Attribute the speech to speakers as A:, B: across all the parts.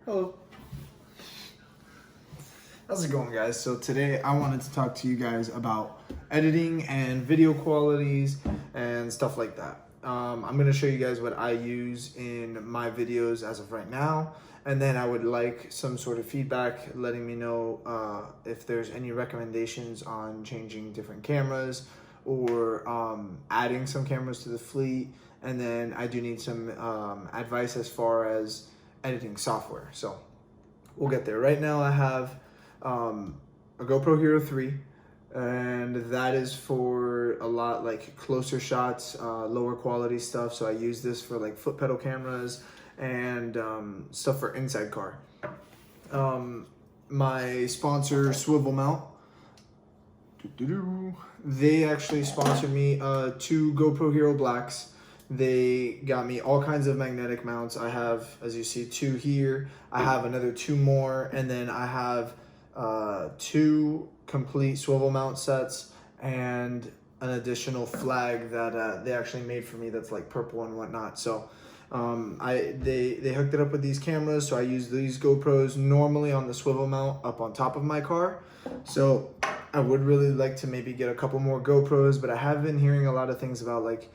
A: Hello. How's it going, guys? So today I wanted to talk to you guys about editing and video qualities and stuff like that. I'm going to show you guys what I use in my videos as of right now, and then I would like some sort of feedback letting me know if there's any recommendations on changing different cameras or adding some cameras to the fleet. And then I do need some advice as far as editing software. So we'll get there. Right now I have a GoPro Hero 3, and that is for a lot like closer shots, lower quality stuff. So I use this for like foot pedal cameras and stuff for inside car. My sponsor, Swivel Mount, they actually sponsored me 2 GoPro Hero Blacks. They got me all kinds of magnetic mounts. I have, as you see, 2 here. I have another 2 more, and then I have 2 complete swivel mount sets and an additional flag that they actually made for me that's like purple and whatnot. So they hooked it up with these cameras, so I use these GoPros normally on the swivel mount up on top of my car. So I would really like to maybe get a couple more GoPros, but I have been hearing a lot of things about like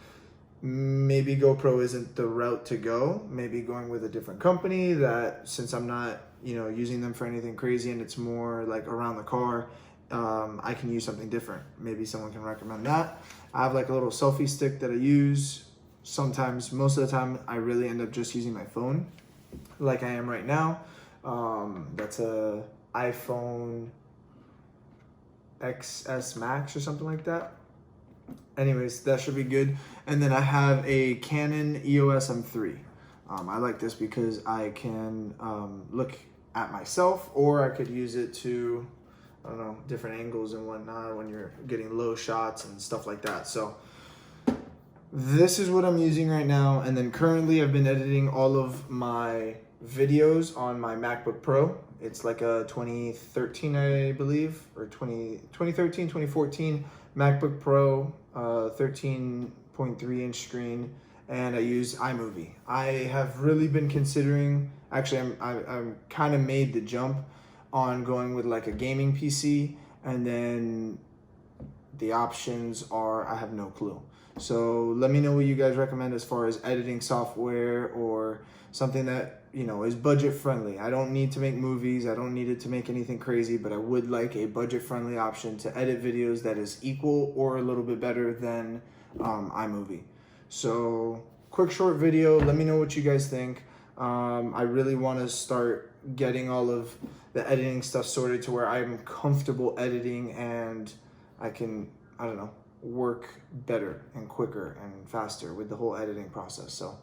A: maybe GoPro isn't the route to go. Maybe going with a different company that, since I'm not, using them for anything crazy and it's more like around the car, I can use something different. Maybe someone can recommend that. I have like a little selfie stick that I use. Sometimes, most of the time, I really end up just using my phone like I am right now. That's a iPhone XS Max or something like that. Anyways, that should be good. And then I have a Canon EOS M3. I like this because I can look at myself, or I could use it to, I don't know, different angles and whatnot when you're getting low shots and stuff like that. So this is what I'm using right now. And then currently I've been editing all of my videos on my MacBook Pro. It's like a 2013, I believe, or 2013, 2014 MacBook Pro, 13.3 inch screen, and I use iMovie. I have really been considering, actually I'm kind of made the jump on going with like a gaming PC, and then the options are, I have no clue. So let me know what you guys recommend as far as editing software or something that, is budget friendly. I don't need to make movies. I don't need it to make anything crazy, but I would like a budget friendly option to edit videos that is equal or a little bit better than iMovie. So quick short video. Let me know what you guys think. I really want to start getting all of the editing stuff sorted to where I'm comfortable editing and I can, I don't know, work better and quicker and faster with the whole editing process. So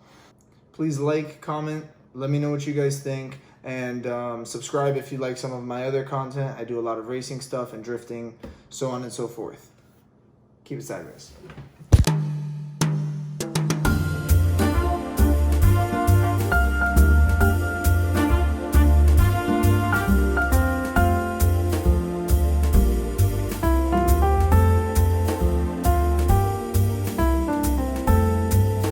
A: please like, comment, let me know what you guys think, and subscribe if you like some of my other content. I do a lot of racing stuff and drifting, so on and so forth. Keep it sideways.